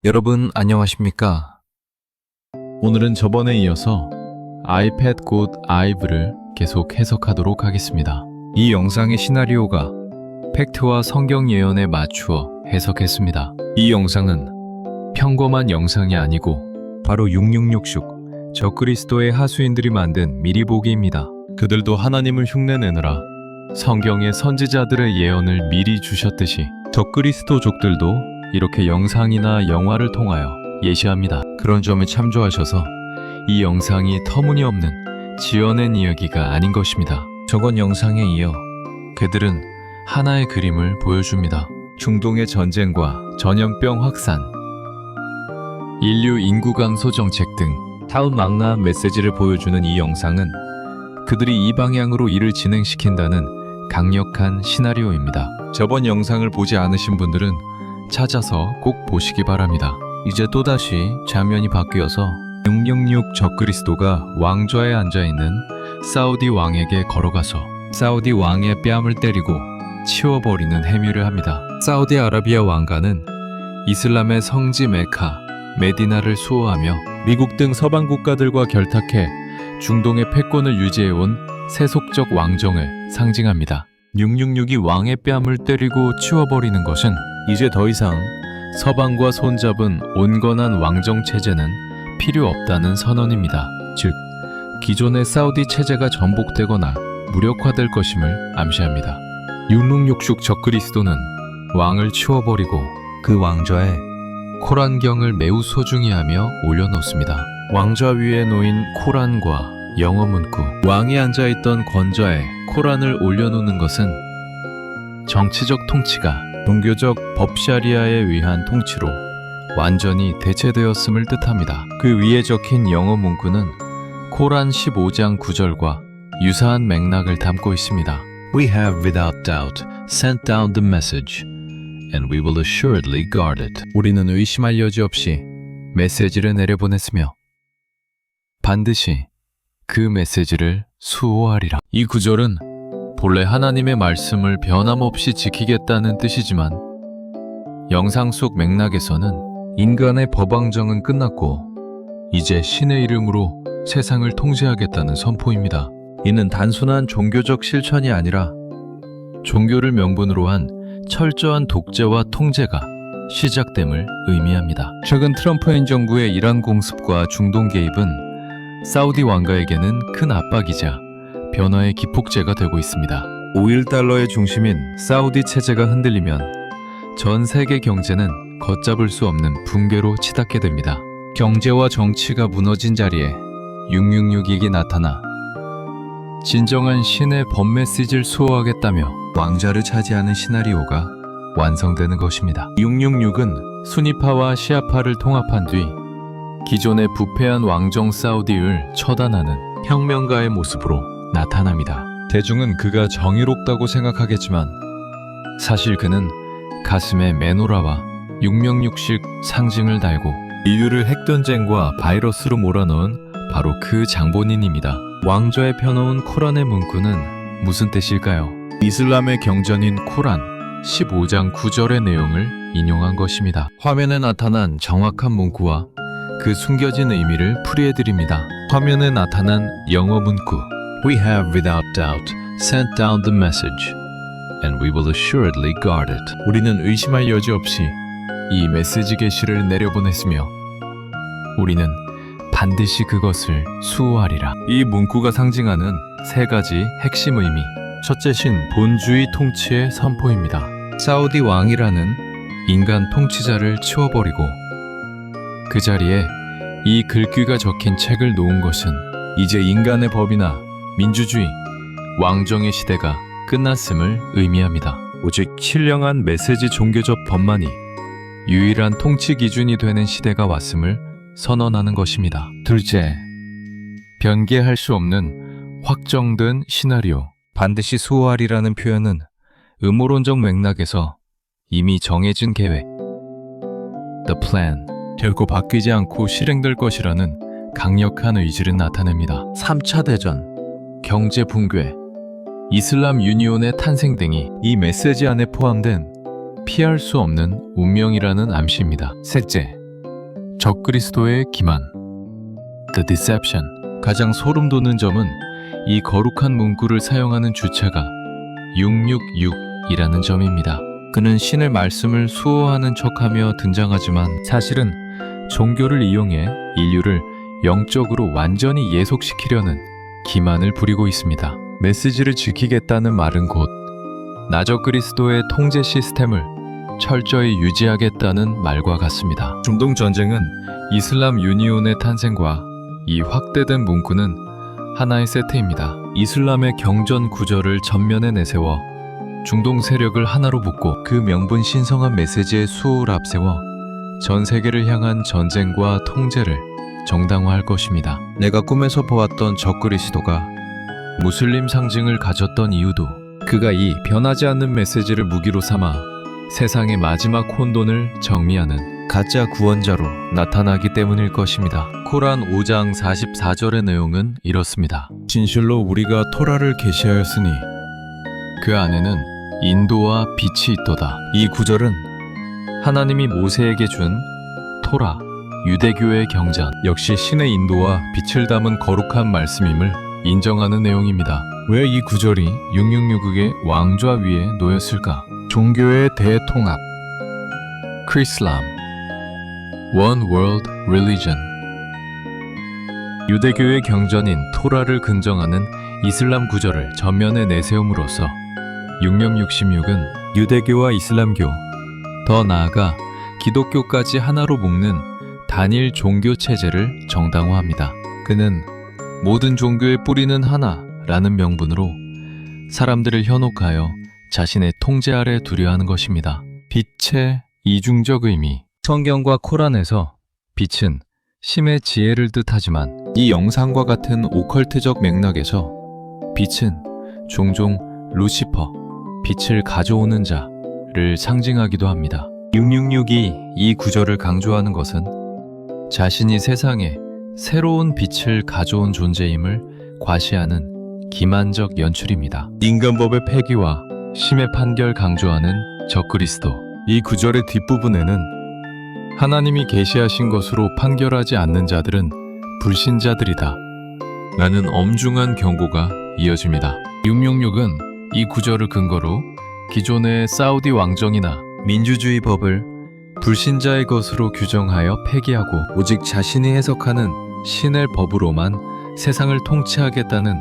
여러분 안녕하십니까? 오늘은 저번에 이어서 iPad God Ive를 계속 해석하도록 하겠습니다. 이 영상의 시나리오가 팩트와 성경 예언에 맞추어 해석했습니다. 이 영상은 평범한 영상이 아니고 바로 6666 적그리스도의 하수인들이 만든 미리 보기입니다. 그들도 하나님을 흉내내느라 성경의 선지자들의 예언을 미리 주셨듯이 적그리스도족들도 이렇게 영상이나 영화를 통하여 예시합니다. 그런 점을 참조하셔서 이 영상이 터무니없는 지어낸 이야기가 아닌 것입니다. 저번 영상에 이어 그들은 하나의 그림을 보여줍니다. 중동의 전쟁과 전염병 확산, 인류 인구 감소 정책 등 타운망라한 메시지를 보여주는 이 영상은 그들이 이 방향으로 일을 진행시킨다는 강력한 시나리오입니다. 저번 영상을 보지 않으신 분들은 찾아서 꼭 보시기 바랍니다. 이제 또다시 장면이 바뀌어서 666 적그리스도가 왕좌에 앉아있는 사우디 왕에게 걸어가서 사우디 왕의 뺨을 때리고 치워버리는 행위를 합니다. 사우디아라비아 왕가는 이슬람의 성지 메카, 메디나를 수호하며 미국 등 서방 국가들과 결탁해 중동의 패권을 유지해온 세속적 왕정을 상징합니다. 666이 왕의 뺨을 때리고 치워버리는 것은 이제 더 이상 서방과 손잡은 온건한 왕정 체제는 필요 없다는 선언입니다. 즉, 기존의 사우디 체제가 전복되거나 무력화될 것임을 암시합니다. 6666 적그리스도는 왕을 치워버리고 그 왕좌에 코란경을 매우 소중히 하며 올려놓습니다. 왕좌 위에 놓인 코란과 영어 문구, 왕이 앉아있던 권좌에 코란을 올려놓는 것은 정치적 통치가 종교적 법샤리아에 의한 통치로 완전히 대체되었음을 뜻합니다. 그 위에 적힌 영어 문구는 코란 15장 9절과 유사한 맥락을 담고 있습니다. We have without doubt sent down the message, and we will assuredly guard it. 우리는 의심할 여지 없이 메시지를 내려보냈으며 반드시 그 메시지를 수호하리라. 이 구절은 본래 하나님의 말씀을 변함없이 지키겠다는 뜻이지만 영상 속 맥락에서는 인간의 법왕정은 끝났고 이제 신의 이름으로 세상을 통제하겠다는 선포입니다. 이는 단순한 종교적 실천이 아니라 종교를 명분으로 한 철저한 독재와 통제가 시작됨을 의미합니다. 최근 트럼프 행정부의 이란 공습과 중동 개입은 사우디 왕가에게는 큰 압박이자 변화의 기폭제가 되고 있습니다. 오일 달러의 중심인 사우디 체제가 흔들리면 전 세계 경제는 걷잡을 수 없는 붕괴로 치닫게 됩니다. 경제와 정치가 무너진 자리에 666이 나타나 진정한 신의 법 메시지를 수호하겠다며 왕좌를 차지하는 시나리오가 완성되는 것입니다. 666은 수니파와 시아파를 통합한 뒤 기존의 부패한 왕정 사우디를 처단하는 혁명가의 모습으로 나타납니다. 대중은 그가 정의롭다고 생각하겠지만 사실 그는 가슴에 메노라와 666식 상징을 달고 인류를 핵전쟁과 바이러스로 몰아넣은 바로 그 장본인입니다. 왕좌에 펴놓은 코란의 문구는 무슨 뜻일까요? 이슬람의 경전인 코란 15장 9절의 내용을 인용한 것입니다. 화면에 나타난 정확한 문구와 그 숨겨진 의미를 풀이해드립니다. 화면에 나타난 영어 문구 We have without doubt sent down the message, and we will assuredly guard it. 우리는 의심할 여지 없이 이 메시지 게시를 내려보냈으며 우리는 반드시 그것을 수호하리라. 이 문구가 상징하는 세 가지 핵심 의미. 첫째신 본주의 통치의 선포입니다. 사우디 왕이라는 인간 통치자를 치워버리고 그 자리에 이 글귀가 적힌 책을 놓은 것은 이제 인간의 법이나 민주주의, 왕정의 시대가 끝났음을 의미합니다. 오직 신령한 메시지 종교적 법만이 유일한 통치 기준이 되는 시대가 왔음을 선언하는 것입니다. 둘째, 변개할 수 없는 확정된 시나리오. 반드시 수호하리라는 표현은 음모론적 맥락에서 이미 정해진 계획, the plan, 결코 바뀌지 않고 실행될 것이라는 강력한 의지를 나타냅니다. 3차 대전, 경제 붕괴, 이슬람 유니온의 탄생 등이 이 메시지 안에 포함된 피할 수 없는 운명이라는 암시입니다. 셋째, 적그리스도의 기만, The Deception. 가장 소름 돋는 점은 이 거룩한 문구를 사용하는 주체가 666이라는 점입니다. 그는 신의 말씀을 수호하는 척하며 등장하지만 사실은 종교를 이용해 인류를 영적으로 완전히 예속시키려는 기만을 부리고 있습니다. 메시지를 지키겠다는 말은 곧 나적그리스도의 통제 시스템을 철저히 유지하겠다는 말과 같습니다. 중동 전쟁은 이슬람 유니온의 탄생과 이 확대된 문구는 하나의 세트입니다. 이슬람의 경전 구절을 전면에 내세워 중동 세력을 하나로 묶고 그 명분 신성한 메시지의 수호를 앞세워 전 세계를 향한 전쟁과 통제를 정당화할 것입니다. 내가 꿈에서 보았던 적그리스도가 무슬림 상징을 가졌던 이유도 그가 이 변하지 않는 메시지를 무기로 삼아 세상의 마지막 혼돈을 정리하는 가짜 구원자로 나타나기 때문일 것입니다. 코란 5장 44절의 내용은 이렇습니다. 진실로 우리가 토라를 계시하였으니 그 안에는 인도와 빛이 있도다. 이 구절은 하나님이 모세에게 준 토라, 유대교의 경전, 역시 신의 인도와 빛을 담은 거룩한 말씀임을 인정하는 내용입니다. 왜 이 구절이 666의 왕좌 위에 놓였을까? 종교의 대통합, 크리슬람, One World Religion. 유대교의 경전인 토라를 근정하는 이슬람 구절을 전면에 내세움으로써 6666은 유대교와 이슬람교, 더 나아가 기독교까지 하나로 묶는 단일 종교 체제를 정당화합니다. 그는 모든 종교의 뿌리는 하나라는 명분으로 사람들을 현혹하여 자신의 통제 아래 두려 하는 것입니다. 빛의 이중적 의미. 성경과 코란에서 빛은 심의 지혜를 뜻하지만 이 영상과 같은 오컬트적 맥락에서 빛은 종종 루시퍼, 빛을 가져오는 자를 상징하기도 합니다. 666이 이 구절을 강조하는 것은 자신이 세상에 새로운 빛을 가져온 존재임을 과시하는 기만적 연출입니다. 인간법의 폐기와 심의 판결 강조하는 적그리스도. 이 구절의 뒷부분에는 하나님이 계시하신 것으로 판결하지 않는 자들은 불신자들이다 라는 엄중한 경고가 이어집니다. 666은 이 구절을 근거로 기존의 사우디 왕정이나 민주주의 법을 불신자의 것으로 규정하여 폐기하고 오직 자신이 해석하는 신의 법으로만 세상을 통치하겠다는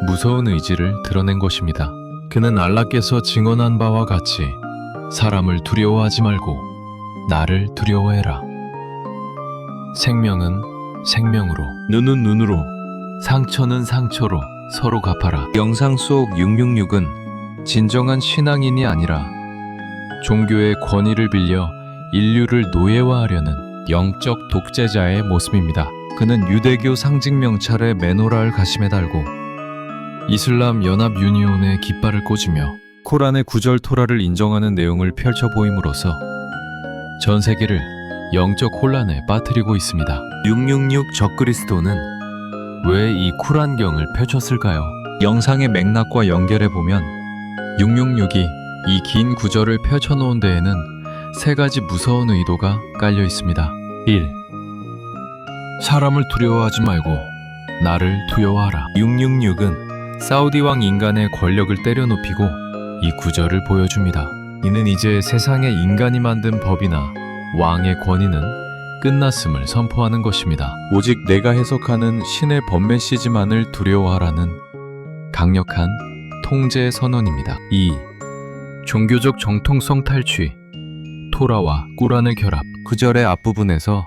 무서운 의지를 드러낸 것입니다. 그는 알라께서 증언한 바와 같이 사람을 두려워하지 말고 나를 두려워해라. 생명은 생명으로, 눈은 눈으로, 상처는 상처로 서로 갚아라. 영상 속 666은 진정한 신앙인이 아니라 종교의 권위를 빌려 인류를 노예화하려는 영적 독재자의 모습입니다. 그는 유대교 상징 명찰에 메노라를 가심에 달고 이슬람 연합 유니온에 깃발을 꽂으며 코란의 구절 토라를 인정하는 내용을 펼쳐 보임으로써 전 세계를 영적 혼란에 빠뜨리고 있습니다. 666 적그리스도는 왜 이 쿠란경을 펼쳤을까요? 영상의 맥락과 연결해 보면 666이 이 긴 구절을 펼쳐놓은 데에는 세 가지 무서운 의도가 깔려 있습니다. 1. 사람을 두려워하지 말고 나를 두려워하라. 666은 사우디 왕 인간의 권력을 때려눕히고 이 구절을 보여줍니다. 이는 이제 세상에 인간이 만든 법이나 왕의 권위는 끝났음을 선포하는 것입니다. 오직 내가 해석하는 신의 법 메시지만을 두려워하라는 강력한 통제 선언입니다. 2. 종교적 정통성 탈취. 토라와 꾸란의 결합. 구절의 앞부분에서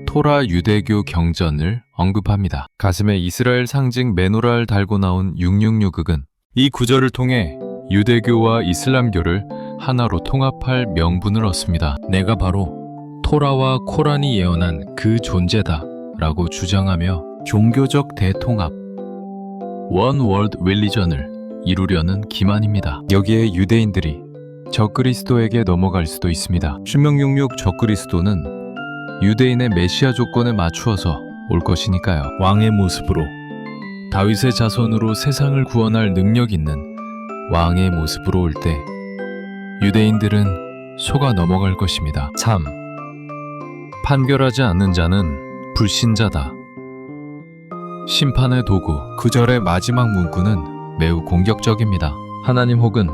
토라 유대교 경전을 언급합니다. 가슴에 이스라엘 상징 메노라를 달고 나온 666은 이 구절을 통해 유대교와 이슬람교를 하나로 통합할 명분을 얻습니다. 내가 바로 토라와 코란이 예언한 그 존재다 라고 주장하며 종교적 대통합, One World Religion을 이루려는 기만입니다. 여기에 유대인들이 적그리스도에게 넘어갈 수도 있습니다. 신명 66 적그리스도는 유대인의 메시아 조건에 맞추어서 올 것이니까요. 왕의 모습으로, 다윗의 자손으로 세상을 구원할 능력 있는 왕의 모습으로 올 때 유대인들은 속아 넘어갈 것입니다. 3. 판결하지 않는 자는 불신자다. 심판의 도구, 구절의 마지막 문구는 매우 공격적입니다. 하나님 혹은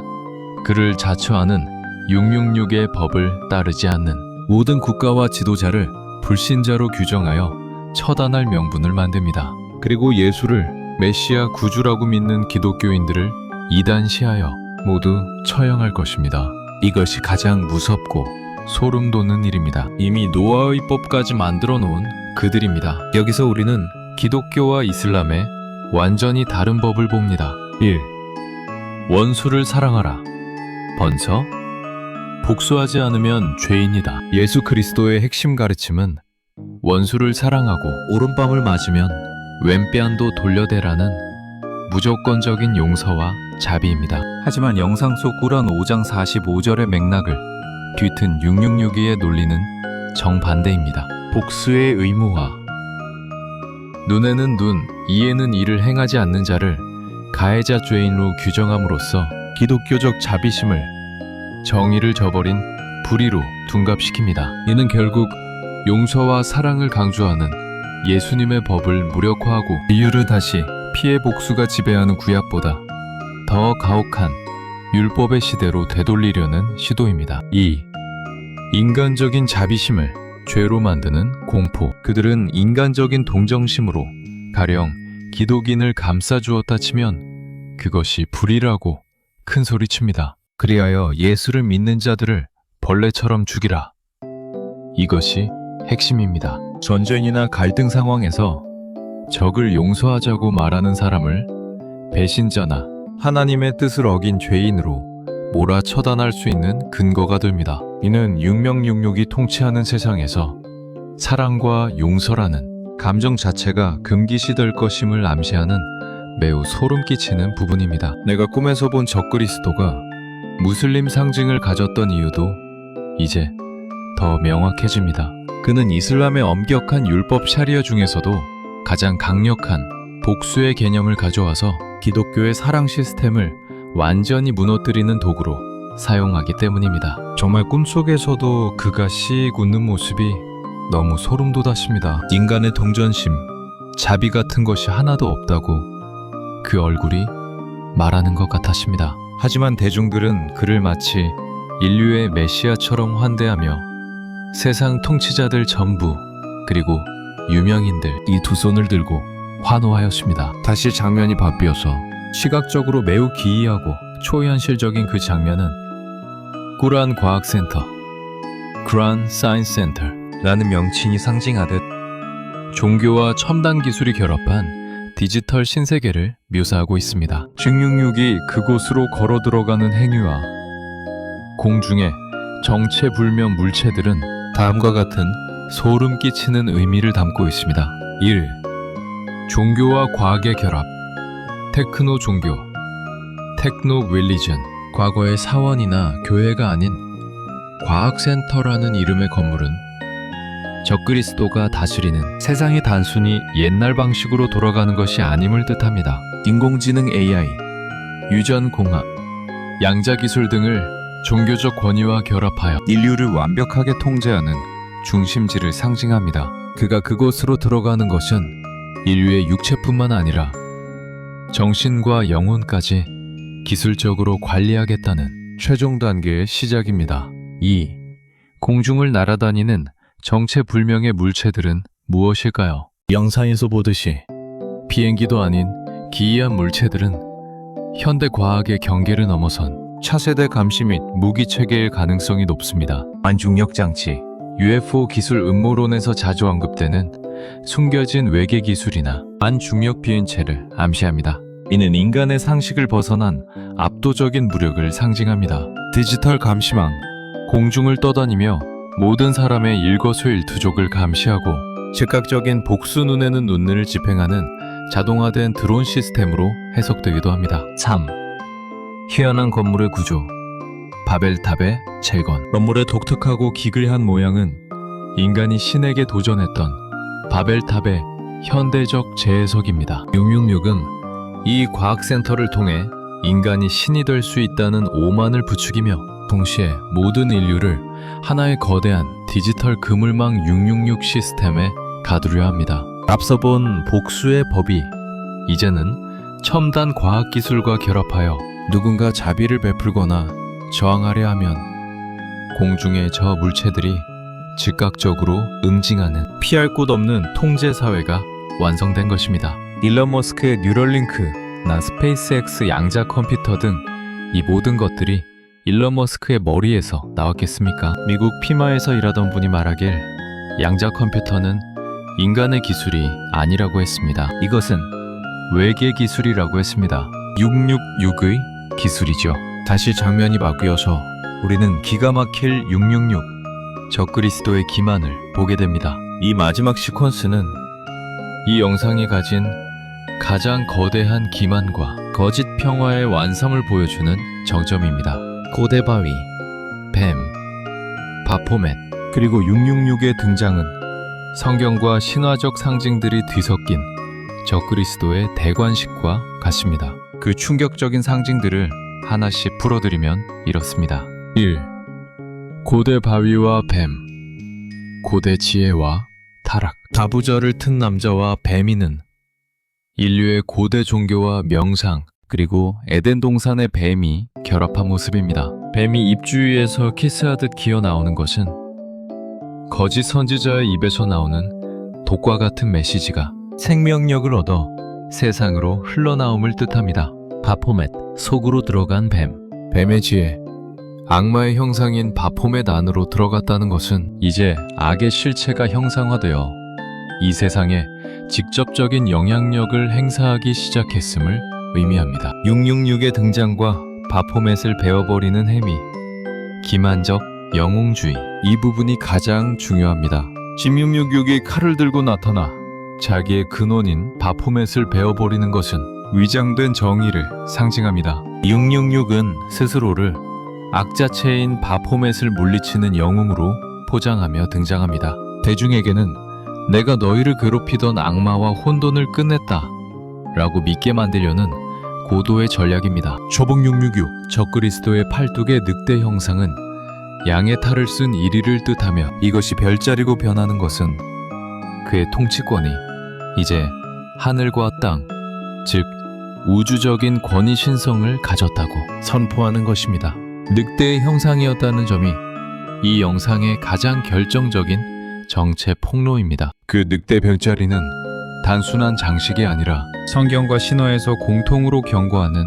그를 자처하는 666의 법을 따르지 않는 모든 국가와 지도자를 불신자로 규정하여 처단할 명분을 만듭니다. 그리고 예수를 메시아 구주라고 믿는 기독교인들을 이단시하여 모두 처형할 것입니다. 이것이 가장 무섭고 소름 돋는 일입니다. 이미 노아의 법까지 만들어 놓은 그들입니다. 여기서 우리는 기독교와 이슬람의 완전히 다른 법을 봅니다. 1. 원수를 사랑하라. 번서 복수하지 않으면 죄인이다. 예수 그리스도의 핵심 가르침은 원수를 사랑하고 오른밤을 맞으면 왼뺨도 돌려대라는 무조건적인 용서와 자비입니다. 하지만 영상 속 꾸란 5장 45절의 맥락을 뒤튼 666의 논리는 정반대입니다. 복수의 의무화. 눈에는 눈, 이에는 이를 행하지 않는 자를 가해자 죄인으로 규정함으로써 기독교적 자비심을 정의를 저버린 불의로 둔갑시킵니다. 이는 결국 용서와 사랑을 강조하는 예수님의 법을 무력화하고 이유를 다시 피해 복수가 지배하는 구약보다 더 가혹한 율법의 시대로 되돌리려는 시도입니다. 2. 인간적인 자비심을 죄로 만드는 공포. 그들은 인간적인 동정심으로 가령 기독인을 감싸주었다 치면 그것이 불의라고 큰 소리칩니다. 그리하여 예수를 믿는 자들을 벌레처럼 죽이라. 이것이 핵심입니다. 전쟁이나 갈등 상황에서 적을 용서하자고 말하는 사람을 배신자나 하나님의 뜻을 어긴 죄인으로 몰아 처단할 수 있는 근거가 됩니다. 이는 666이 통치하는 세상에서 사랑과 용서라는 감정 자체가 금기시될 것임을 암시하는 매우 소름 끼치는 부분입니다. 내가 꿈에서 본 적그리스도가 무슬림 상징을 가졌던 이유도 이제 더 명확해집니다. 그는 이슬람의 엄격한 율법 샤리아 중에서도 가장 강력한 복수의 개념을 가져와서 기독교의 사랑 시스템을 완전히 무너뜨리는 도구로 사용하기 때문입니다. 정말 꿈속에서도 그가 씩 웃는 모습이 너무 소름 돋았습니다. 인간의 동전심, 자비 같은 것이 하나도 없다고 그 얼굴이 말하는 것 같았습니다. 하지만 대중들은 그를 마치 인류의 메시아처럼 환대하며 세상 통치자들 전부 그리고 유명인들 이 두 손을 들고 환호하였습니다. 다시 장면이 바뀌어서 시각적으로 매우 기이하고 초현실적인 그 장면은 꾸란 과학센터, Quran Science Center라는 명칭이 상징하듯 종교와 첨단 기술이 결합한 디지털 신세계를 묘사하고 있습니다. 666이 그곳으로 걸어 들어가는 행위와 공중의 정체불명 물체들은 다음과 같은 소름 끼치는 의미를 담고 있습니다. 1. 종교와 과학의 결합. 테크노 종교, 테크노 릴리전. 과거의 사원이나 교회가 아닌 과학센터라는 이름의 건물은 적그리스도가 다스리는 세상이 단순히 옛날 방식으로 돌아가는 것이 아님을 뜻합니다. 인공지능 AI, 유전공학, 양자기술 등을 종교적 권위와 결합하여 인류를 완벽하게 통제하는 중심지를 상징합니다. 그가 그곳으로 들어가는 것은 인류의 육체뿐만 아니라 정신과 영혼까지 기술적으로 관리하겠다는 최종 단계의 시작입니다. 2. 공중을 날아다니는 정체불명의 물체들은 무엇일까요? 영상에서 보듯이 비행기도 아닌 기이한 물체들은 현대 과학의 경계를 넘어선 차세대 감시 및 무기 체계의 가능성이 높습니다. 반중력 장치, UFO 기술 음모론에서 자주 언급되는 숨겨진 외계 기술이나 반중력 비행체를 암시합니다. 이는 인간의 상식을 벗어난 압도적인 무력을 상징합니다. 디지털 감시망, 공중을 떠다니며 모든 사람의 일거수일투족을 감시하고 즉각적인 복수 눈에는 눈을 집행하는 자동화된 드론 시스템으로 해석되기도 합니다. 3. 희한한 건물의 구조, 바벨탑의 재건. 건물의 독특하고 기괴한 모양은 인간이 신에게 도전했던 바벨탑의 현대적 재해석입니다. 666은 이 과학센터를 통해 인간이 신이 될 수 있다는 오만을 부추기며 동시에 모든 인류를 하나의 거대한 디지털 그물망 666 시스템에 가두려 합니다. 앞서 본 복수의 법이 이제는 첨단 과학기술과 결합하여 누군가 자비를 베풀거나 저항하려 하면 공중의 저 물체들이 즉각적으로 응징하는 피할 곳 없는 통제 사회가 완성된 것입니다. 일론 머스크의 뉴럴링크, 나 스페이스X 양자 컴퓨터 등 이 모든 것들이 일론 머스크의 머리에서 나왔겠습니까? 미국 피마에서 일하던 분이 말하길 양자 컴퓨터는 인간의 기술이 아니라고 했습니다. 이것은 외계 기술이라고 했습니다. 666의 기술이죠. 다시 장면이 바뀌어서 우리는 기가 막힐 666 적그리스도의 기만을 보게 됩니다. 이 마지막 시퀀스는 이 영상이 가진 가장 거대한 기만과 거짓 평화의 완성을 보여주는 정점입니다. 고대 바위, 뱀, 바포맨, 그리고 666의 등장은 성경과 신화적 상징들이 뒤섞인 적그리스도의 대관식과 같습니다. 그 충격적인 상징들을 하나씩 풀어드리면 이렇습니다. 1. 고대 바위와 뱀, 고대 지혜와 타락. 다부절을 튼 남자와 뱀이는 인류의 고대 종교와 명상, 그리고 에덴 동산의 뱀이 결합한 모습입니다. 뱀이 입주위에서 키스하듯 기어 나오는 것은 거짓 선지자의 입에서 나오는 독과 같은 메시지가 생명력을 얻어 세상으로 흘러나옴을 뜻합니다. 바포멧, 속으로 들어간 뱀. 뱀의 지혜, 악마의 형상인 바포멧 안으로 들어갔다는 것은 이제 악의 실체가 형상화되어 이 세상에 직접적인 영향력을 행사하기 시작했음을 의미합니다. 666의 등장과 바포멧을 베어버리는 행위, 기만적 영웅주의, 이 부분이 가장 중요합니다. 1666이 칼을 들고 나타나 자기의 근원인 바포멧을 베어버리는 것은 위장된 정의를 상징합니다. 666은 스스로를 악자체인 바포멧을 물리치는 영웅으로 포장하며 등장합니다. 대중에게는 내가 너희를 괴롭히던 악마와 혼돈을 끝냈다 라고 믿게 만들려는 고도의 전략입니다. 초복 666, 적그리스도의 팔뚝의 늑대 형상은 양의 탈을 쓴 이리를 뜻하며 이것이 별자리로 변하는 것은 그의 통치권이 이제 하늘과 땅, 즉 우주적인 권위 신성을 가졌다고 선포하는 것입니다. 늑대의 형상이었다는 점이 이 영상의 가장 결정적인 정체 폭로입니다. 그 늑대 별자리는 단순한 장식이 아니라 성경과 신화에서 공통으로 경고하는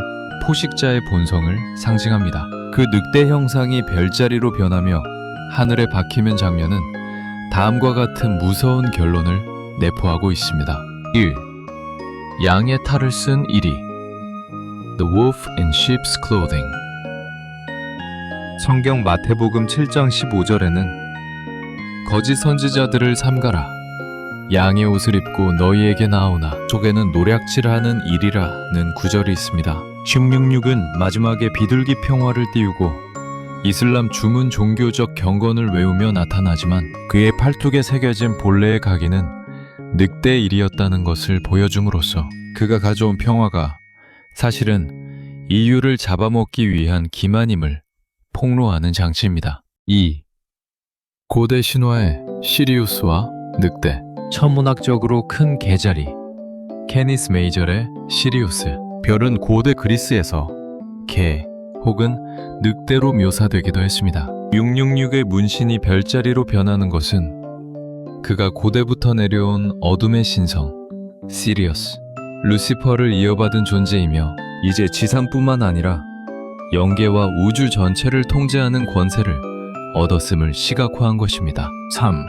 포식자의 본성을 상징합니다. 그 늑대 형상이 별자리로 변하며 하늘에 박히는 장면은 다음과 같은 무서운 결론을 내포하고 있습니다. 1. 양의 탈을 쓴 이리, The Wolf in Sheep's Clothing. 성경 마태복음 7장 15절에는 거짓 선지자들을 삼가라, 양의 옷을 입고 너희에게 나오나 속에는 노략질하는 일이라는 구절이 있습니다. 666은 마지막에 비둘기 평화를 띄우고 이슬람 주문 종교적 경건을 외우며 나타나지만 그의 팔뚝에 새겨진 본래의 각인은 늑대 일이었다는 것을 보여줌으로써 그가 가져온 평화가 사실은 인류를 잡아먹기 위한 기만임을 폭로하는 장치입니다. 2. 고대 신화의 시리우스와 늑대. 천문학적으로 큰 개자리, 케니스 메이절의 시리우스. 별은 고대 그리스에서 개 혹은 늑대로 묘사되기도 했습니다. 666의 문신이 별자리로 변하는 것은 그가 고대부터 내려온 어둠의 신성, 시리어스, 루시퍼를 이어받은 존재이며 이제 지상뿐만 아니라 영계와 우주 전체를 통제하는 권세를 얻었음을 시각화한 것입니다. 3.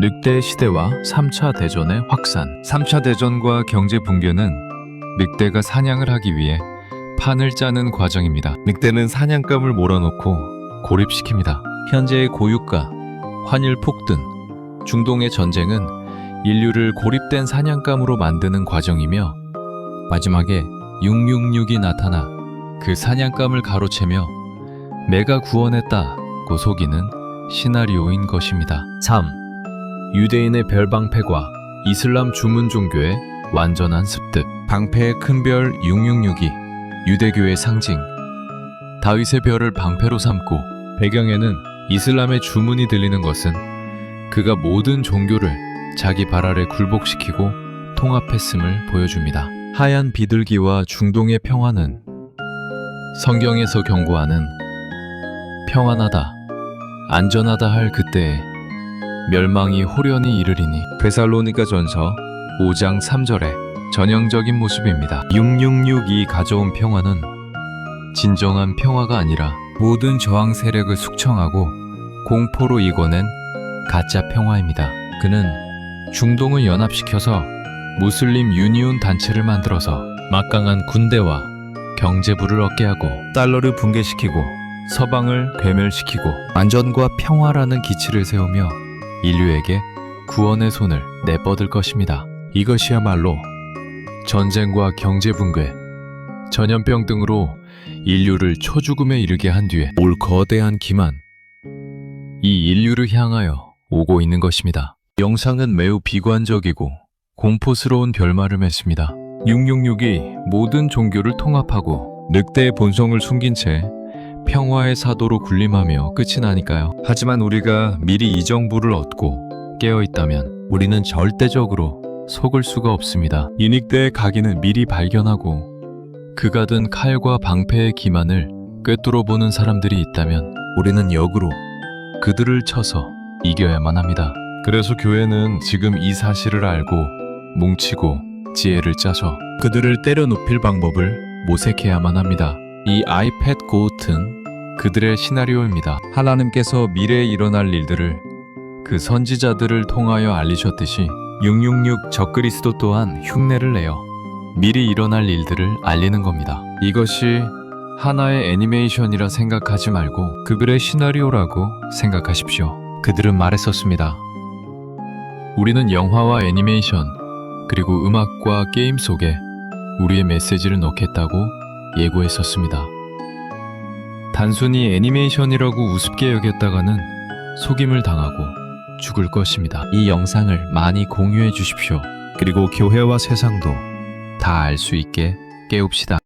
늑대의 시대와 3차 대전의 확산. 3차 대전과 경제 붕괴는 늑대가 사냥을 하기 위해 판을 짜는 과정입니다. 늑대는 사냥감을 몰아넣고 고립시킵니다. 현재의 고유가, 환율 폭등, 중동의 전쟁은 인류를 고립된 사냥감으로 만드는 과정이며 마지막에 666이 나타나 그 사냥감을 가로채며 내가 구원했다고 속이는 시나리오인 것입니다. 3. 유대인의 별 방패과 이슬람 주문 종교의 완전한 습득. 방패의 큰 별 666이 유대교의 상징, 다윗의 별을 방패로 삼고 배경에는 이슬람의 주문이 들리는 것은 그가 모든 종교를 자기 발 아래 굴복시키고 통합했음을 보여줍니다. 하얀 비둘기와 중동의 평화는 성경에서 경고하는 평안하다, 안전하다 할 그때에 멸망이 호련히 이르리니 데살로니가 전서 5장 3절의 전형적인 모습입니다. 666이 가져온 평화는 진정한 평화가 아니라 모든 저항 세력을 숙청하고 공포로 이궈낸 가짜 평화입니다. 그는 중동을 연합시켜서 무슬림 유니온 단체를 만들어서 막강한 군대와 경제부를 얻게 하고 달러를 붕괴시키고 서방을 괴멸시키고 안전과 평화라는 기치를 세우며 인류에게 구원의 손을 내뻗을 것입니다. 이것이야말로 전쟁과 경제 붕괴, 전염병 등으로 인류를 초죽음에 이르게 한 뒤에 올 거대한 기만, 이 인류를 향하여 오고 있는 것입니다. 영상은 매우 비관적이고 공포스러운 결말을 맺습니다. 666이 모든 종교를 통합하고 늑대의 본성을 숨긴 채 평화의 사도로 군림하며 끝이 나니까요. 하지만 우리가 미리 이 정보를 얻고 깨어있다면 우리는 절대적으로 속을 수가 없습니다. 이 늑대의 각인을 미리 발견하고 그가 든 칼과 방패의 기만을 꿰뚫어보는 사람들이 있다면 우리는 역으로 그들을 쳐서 이겨야만 합니다. 그래서 교회는 지금 이 사실을 알고 뭉치고 지혜를 짜서 그들을 때려 눕힐 방법을 모색해야만 합니다. 이 아이팻 고트는 그들의 시나리오입니다. 하나님께서 미래에 일어날 일들을 그 선지자들을 통하여 알리셨듯이 666 적그리스도 또한 흉내를 내어 미리 일어날 일들을 알리는 겁니다. 이것이 하나의 애니메이션이라 생각하지 말고 그들의 시나리오라고 생각하십시오. 그들은 말했었습니다. 우리는 영화와 애니메이션 그리고 음악과 게임 속에 우리의 메시지를 넣겠다고 예고했었습니다. 단순히 애니메이션이라고 우습게 여겼다가는 속임을 당하고 죽을 것입니다. 이 영상을 많이 공유해 주십시오. 그리고 교회와 세상도 다 알 수 있게 깨웁시다.